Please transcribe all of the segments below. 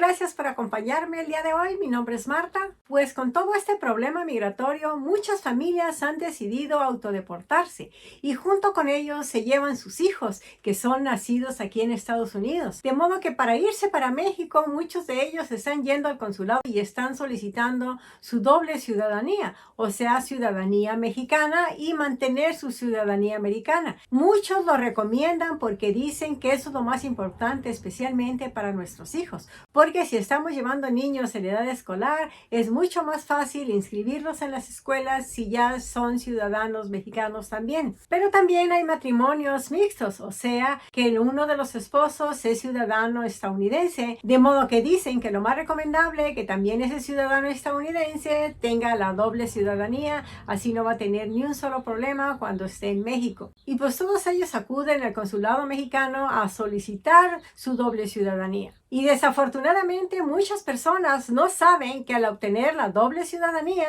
gracias por acompañarme el día de hoy. Mi nombre es Marta. Pues con todo este problema migratorio, muchas familias han decidido autodeportarse y junto con ellos se llevan sus hijos que son nacidos aquí en Estados Unidos. De modo que para irse para México, muchos de ellos están yendo al consulado y están solicitando su doble ciudadanía, o sea, ciudadanía mexicana y mantener su ciudadanía americana. Muchos lo recomiendan porque dicen que eso es lo más importante, especialmente para nuestros hijos. Porque si estamos llevando niños en edad escolar, es mucho más fácil inscribirlos en las escuelas si ya son ciudadanos mexicanos también. Pero también hay matrimonios mixtos, o sea, que uno de los esposos es ciudadano estadounidense, de modo que dicen que lo más recomendable que también ese ciudadano estadounidense tenga la doble ciudadanía, así no va a tener ni un solo problema cuando esté en México. Y pues todos ellos acuden al consulado mexicano a solicitar su doble ciudadanía. Y desafortunadamente muchas personas no saben que al obtener la doble ciudadanía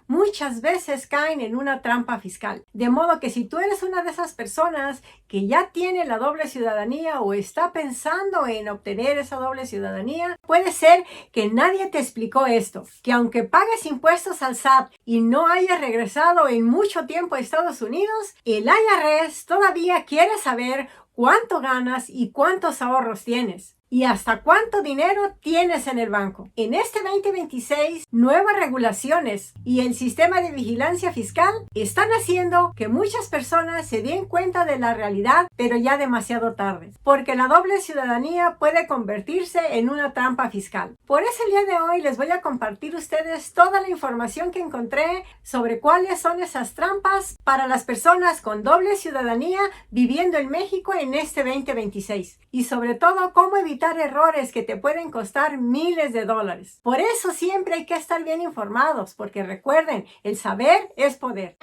muchas veces caen en una trampa fiscal. De modo que si tú eres una de esas personas que ya tiene la doble ciudadanía o está pensando en obtener esa doble ciudadanía, puede ser que nadie te explicó esto, que aunque pagues impuestos al SAT y no hayas regresado en mucho tiempo a Estados Unidos, el IRS todavía quiere saber cuánto ganas y cuántos ahorros tienes. ¿Y hasta cuánto dinero tienes en el banco? En este 2026, nuevas regulaciones y el sistema de vigilancia fiscal están haciendo que muchas personas se den cuenta de la realidad, pero ya demasiado tarde, porque la doble ciudadanía puede convertirse en una trampa fiscal. Por eso el día de hoy les voy a compartir a ustedes toda la información que encontré sobre cuáles son esas trampas para las personas con doble ciudadanía viviendo en México en este 2026 y sobre todo cómo evitar errores que te pueden costar miles de dólares. Por eso siempre hay que estar bien informados, porque recuerden, el saber es poder.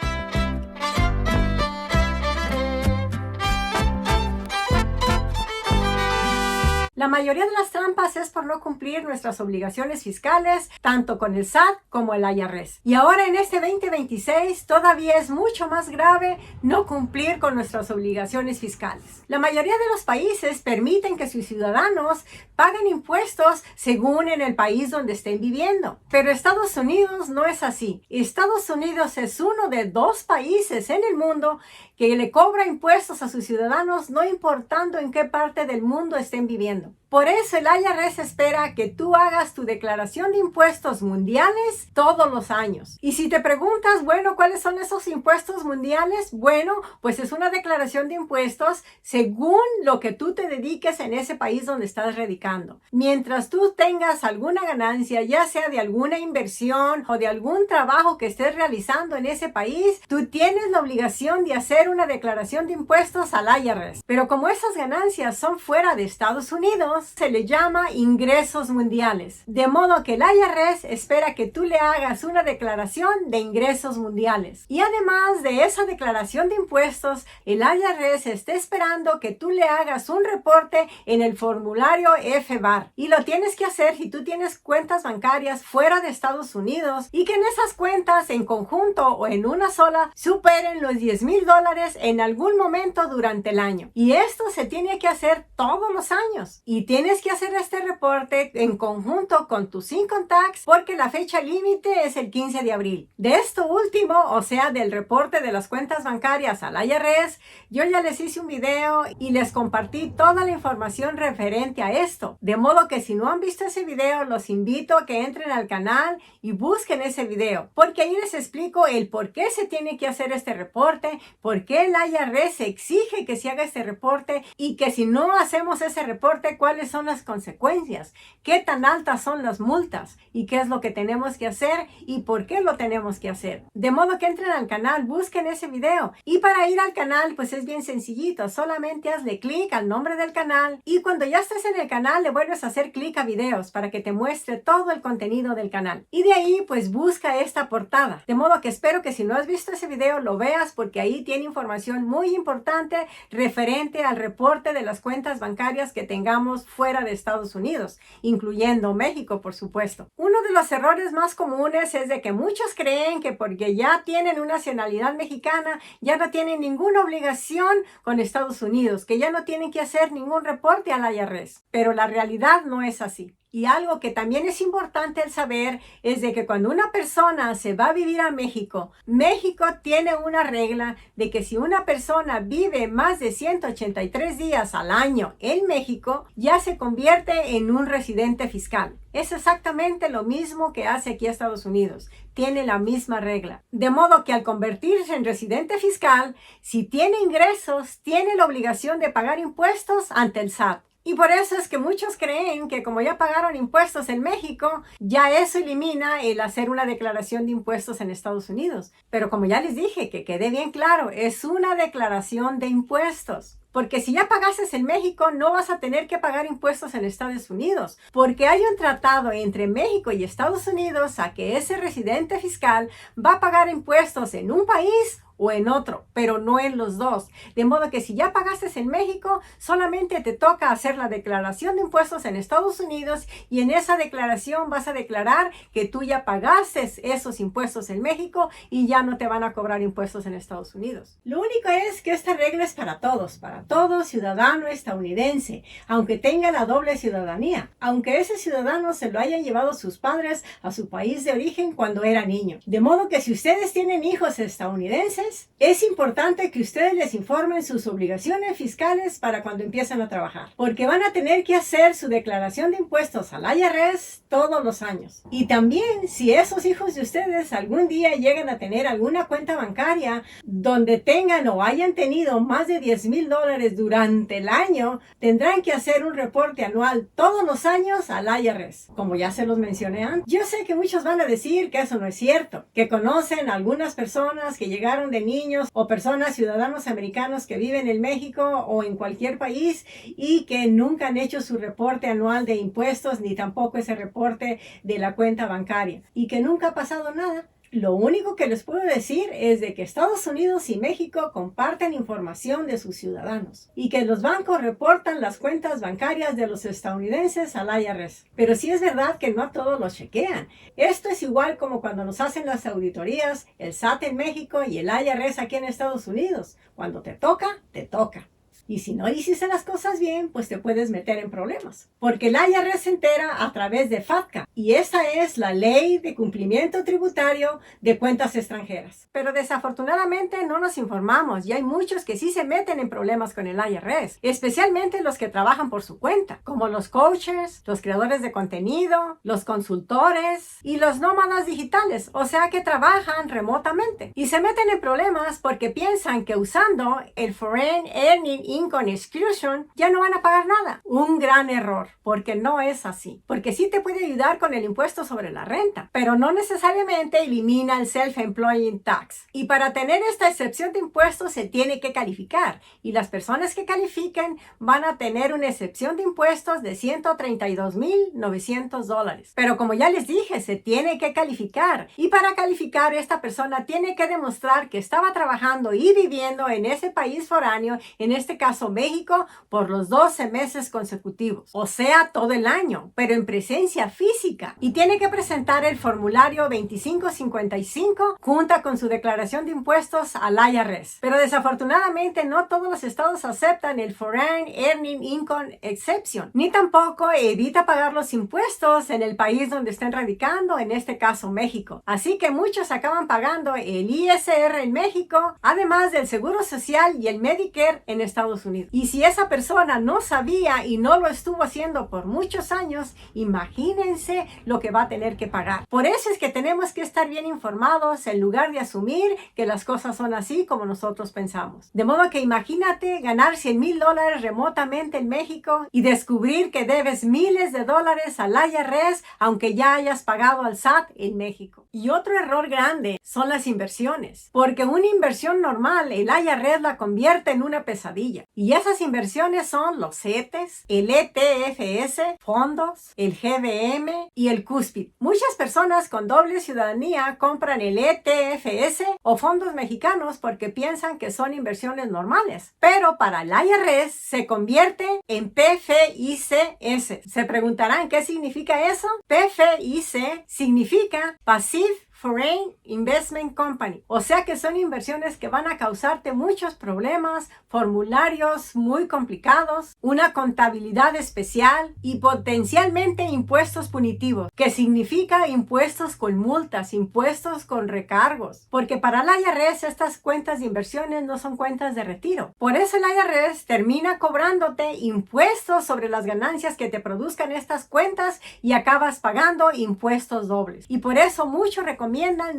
La mayoría de las trampas es por no cumplir nuestras obligaciones fiscales, tanto con el SAT como el IRS. Y ahora en este 2026 todavía es mucho más grave no cumplir con nuestras obligaciones fiscales. La mayoría de los países permiten que sus ciudadanos paguen impuestos según en el país donde estén viviendo. Pero Estados Unidos no es así. Estados Unidos es uno de 2 países en el mundo que le cobra impuestos a sus ciudadanos no importando en qué parte del mundo estén viviendo. Por eso el IRS espera que tú hagas tu declaración de impuestos mundiales todos los años. Y si te preguntas, bueno, ¿cuáles son esos impuestos mundiales? Bueno, pues es una declaración de impuestos según lo que tú te dediques en ese país donde estás radicando. Mientras tú tengas alguna ganancia, ya sea de alguna inversión o de algún trabajo que estés realizando en ese país, tú tienes la obligación de hacer una declaración de impuestos al IRS. Pero como esas ganancias son fuera de Estados Unidos, se le llama ingresos mundiales. De modo que el IRS espera que tú le hagas una declaración de ingresos mundiales. Y además de esa declaración de impuestos, el IRS está esperando que tú le hagas un reporte en el formulario FBAR. Y lo tienes que hacer si tú tienes cuentas bancarias fuera de Estados Unidos y que en esas cuentas en conjunto o en una sola superen los $10,000 en algún momento durante el año. Y esto se tiene que hacer todos los años. Y tienes que hacer este reporte en conjunto con tus income tax porque la fecha límite es el 15 de abril. De esto último, o sea, del reporte de las cuentas bancarias al IRS, yo ya les hice un video y les compartí toda la información referente a esto. De modo que si no han visto ese video, los invito a que entren al canal y busquen ese video, porque ahí les explico el por qué se tiene que hacer este reporte, por qué el IRS exige que se haga este reporte y que si no hacemos ese reporte, cuáles son las consecuencias, qué tan altas son las multas y qué es lo que tenemos que hacer y por qué lo tenemos que hacer. De modo que entren al canal, busquen ese video. Y para ir al canal, pues es bien sencillito, solamente hazle clic al nombre del canal y cuando ya estés en el canal le vuelves a hacer clic a videos para que te muestre todo el contenido del canal. Y de ahí pues busca esta portada. De modo que espero que si no has visto ese video lo veas porque ahí tiene información muy importante referente al reporte de las cuentas bancarias que tengamos fuera de Estados Unidos, incluyendo México, por supuesto. Uno de los errores más comunes es de que muchos creen que porque ya tienen una nacionalidad mexicana, ya no tienen ninguna obligación con Estados Unidos, que ya no tienen que hacer ningún reporte al IRS. Pero la realidad no es así. Y algo que también es importante el saber es de que cuando una persona se va a vivir a México, México tiene una regla de que si una persona vive más de 183 días al año en México, ya se convierte en un residente fiscal. Es exactamente lo mismo que hace aquí Estados Unidos. Tiene la misma regla. De modo que al convertirse en residente fiscal, si tiene ingresos, tiene la obligación de pagar impuestos ante el SAT. Y por eso es que muchos creen que como ya pagaron impuestos en México, ya eso elimina el hacer una declaración de impuestos en Estados Unidos. Pero como ya les dije, que quede bien claro, es una declaración de impuestos. Porque si ya pagases en México, no vas a tener que pagar impuestos en Estados Unidos. Porque hay un tratado entre México y Estados Unidos a que ese residente fiscal va a pagar impuestos en un país o en otro, pero no en los dos. De modo que si ya pagaste en México, solamente te toca hacer la declaración de impuestos en Estados Unidos y en esa declaración vas a declarar que tú ya pagaste esos impuestos en México y ya no te van a cobrar impuestos en Estados Unidos. Lo único es que esta regla es para todo ciudadano estadounidense, aunque tenga la doble ciudadanía, aunque ese ciudadano se lo hayan llevado sus padres a su país de origen cuando era niño. De modo que si ustedes tienen hijos estadounidenses, es importante que ustedes les informen sus obligaciones fiscales para cuando empiezan a trabajar, porque van a tener que hacer su declaración de impuestos al IRS todos los años. Y también, si esos hijos de ustedes algún día llegan a tener alguna cuenta bancaria donde tengan o hayan tenido más de $10,000 durante el año, tendrán que hacer un reporte anual todos los años al IRS, como ya se los mencioné antes. Yo sé que muchos van a decir que eso no es cierto, que conocen a algunas personas que llegaron de niños o personas, ciudadanos americanos que viven en México o en cualquier país y que nunca han hecho su reporte anual de impuestos ni tampoco ese reporte de la cuenta bancaria y que nunca ha pasado nada. Lo único que les puedo decir es de que Estados Unidos y México comparten información de sus ciudadanos y que los bancos reportan las cuentas bancarias de los estadounidenses al IRS. Pero sí es verdad que no todos los chequean. Esto es igual como cuando nos hacen las auditorías, el SAT en México y el IRS aquí en Estados Unidos. Cuando te toca, te toca. Y si no hiciste las cosas bien, pues te puedes meter en problemas. Porque el IRS se entera a través de FATCA. Y esa es la Ley de Cumplimiento Tributario de Cuentas Extranjeras. Pero desafortunadamente no nos informamos y hay muchos que sí se meten en problemas con el IRS. Especialmente los que trabajan por su cuenta. Como los coaches, los creadores de contenido, los consultores y los nómadas digitales. O sea que trabajan remotamente. Y se meten en problemas porque piensan que usando el Foreign Earning Income Exclusion ya no van a pagar nada. Un gran error, porque no es así. Porque sí te puede ayudar con el impuesto sobre la renta, pero no necesariamente elimina el Self-Employing Tax. Y para tener esta excepción de impuestos se tiene que calificar. Y las personas que califiquen van a tener una excepción de impuestos de $132,900. Pero como ya les dije, se tiene que calificar. Y para calificar, esta persona tiene que demostrar que estaba trabajando y viviendo en ese país foráneo, en este caso México, por los 12 meses consecutivos, o sea, todo el año, pero en presencia física. Y tiene que presentar el formulario 2555 junto con su declaración de impuestos al IRS. Pero desafortunadamente no todos los estados aceptan el Foreign Earning Income Exception, ni tampoco evita pagar los impuestos en el país donde estén radicando, en este caso México. Así que muchos acaban pagando el ISR en México, además del Seguro Social y el Medicare en Estados Unidos. Y si esa persona no sabía y no lo estuvo haciendo por muchos años, imagínense lo que va a tener que pagar. Por eso es que tenemos que estar bien informados en lugar de asumir que las cosas son así como nosotros pensamos. De modo que imagínate ganar $100,000 remotamente en México y descubrir que debes miles de dólares al IRS aunque ya hayas pagado al SAT en México. Y otro error grande son las inversiones, porque una inversión normal el IRS la convierte en una pesadilla. Y esas inversiones son los CETES, el ETFS, fondos, el GBM y el CUSPID. Muchas personas con doble ciudadanía compran el ETFS o fondos mexicanos porque piensan que son inversiones normales. Pero para el IRS se convierte en PFICS. Se preguntarán ¿qué significa eso? PFIC significa Passive Foreign Investment Company. O sea que son inversiones que van a causarte muchos problemas, formularios muy complicados, una contabilidad especial y potencialmente impuestos punitivos, que significa impuestos con multas, impuestos con recargos. Porque para la IRS estas cuentas de inversiones no son cuentas de retiro. Por eso el IRS termina cobrándote impuestos sobre las ganancias que te produzcan estas cuentas y acabas pagando impuestos dobles. Y por eso muchos recomiendan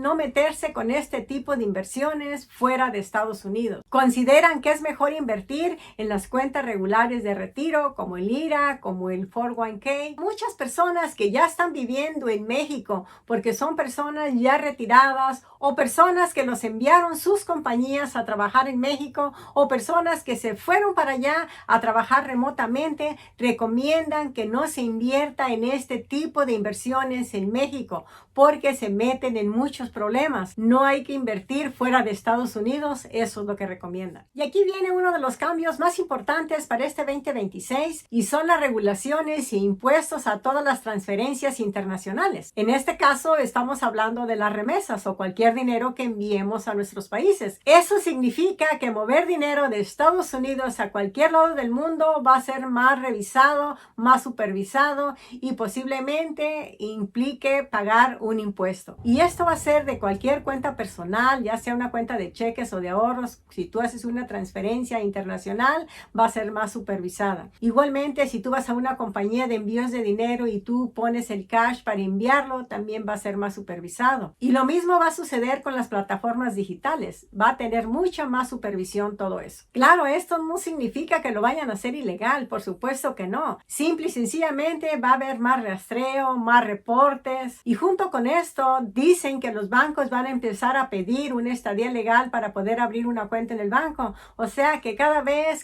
no meterse con este tipo de inversiones fuera de Estados Unidos. Consideran que es mejor invertir en las cuentas regulares de retiro como el IRA, como el 401k. Muchas personas que ya están viviendo en México porque son personas ya retiradas o personas que los enviaron sus compañías a trabajar en México o personas que se fueron para allá a trabajar remotamente, recomiendan que no se invierta en este tipo de inversiones en México porque se meten en muchos problemas. No hay que invertir fuera de Estados Unidos, eso es lo que recomiendan. Y aquí viene uno de los cambios más importantes para este 2026 y son las regulaciones e impuestos a todas las transferencias internacionales. En este caso estamos hablando de las remesas o cualquier dinero que enviemos a nuestros países. Eso significa que mover dinero de Estados Unidos a cualquier lado del mundo va a ser más revisado, más supervisado y posiblemente implique pagar un impuesto. Y esto va a ser de cualquier cuenta personal, ya sea una cuenta de cheques o de ahorros. Si tú haces una transferencia internacional, va a ser más supervisada. Igualmente, si tú vas a una compañía de envíos de dinero y tú pones el cash para enviarlo, también va a ser más supervisado. Y lo mismo va a suceder con las plataformas digitales. Va a tener mucha más supervisión todo eso. Claro, esto no significa que lo vayan a hacer ilegal, por supuesto que no. Simple y sencillamente va a haber más rastreo, más reportes y junto con esto dicen que los bancos van a empezar a pedir una estadía legal para poder abrir una cuenta en el banco. O sea que cada vez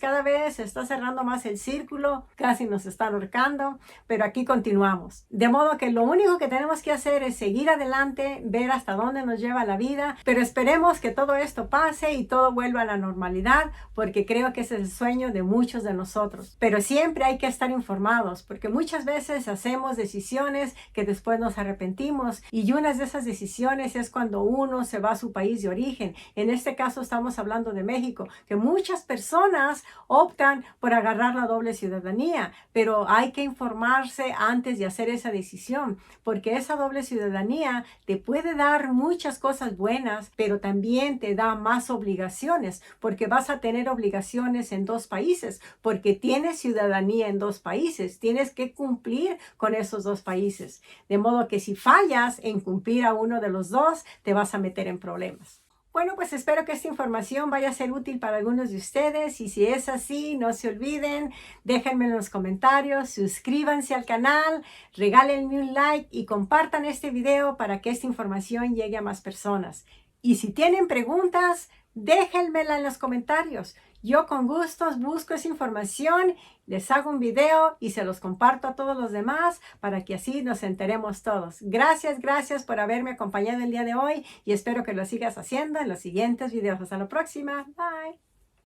se está cerrando más el círculo, casi nos están ahorcando, pero aquí continuamos. De modo que lo único que tenemos que hacer es seguir adelante, ver hasta dónde nos lleva la vida, pero esperemos que todo esto pase y todo vuelva a la normalidad, porque creo que ese es el sueño de muchos de nosotros. Pero siempre hay que estar informados, porque muchas veces hacemos decisiones que después nos arrepentimos y una de esas decisiones es cuando uno se va a su país de origen. En este caso estamos hablando de México, que muchas personas optan por agarrar la doble ciudadanía, pero hay que informarse antes de hacer esa decisión, porque esa doble ciudadanía te puede dar muchas cosas buenas, pero también te da más obligaciones, porque vas a tener obligaciones en dos países, porque tienes ciudadanía en dos países, tienes que cumplir con esos dos países. De modo que si fallas en cumplir a uno de los dos, te vas a meter en problemas. Bueno, pues espero que esta información vaya a ser útil para algunos de ustedes y si es así, no se olviden, déjenme en los comentarios, suscríbanse al canal, regálenme un like y compartan este video para que esta información llegue a más personas. Y si tienen preguntas, déjenmela en los comentarios. Yo con gustos busco esa información, les hago un video y se los comparto a todos los demás para que así nos enteremos todos. Gracias por haberme acompañado el día de hoy y espero que lo sigas haciendo en los siguientes videos. Hasta la próxima. Bye.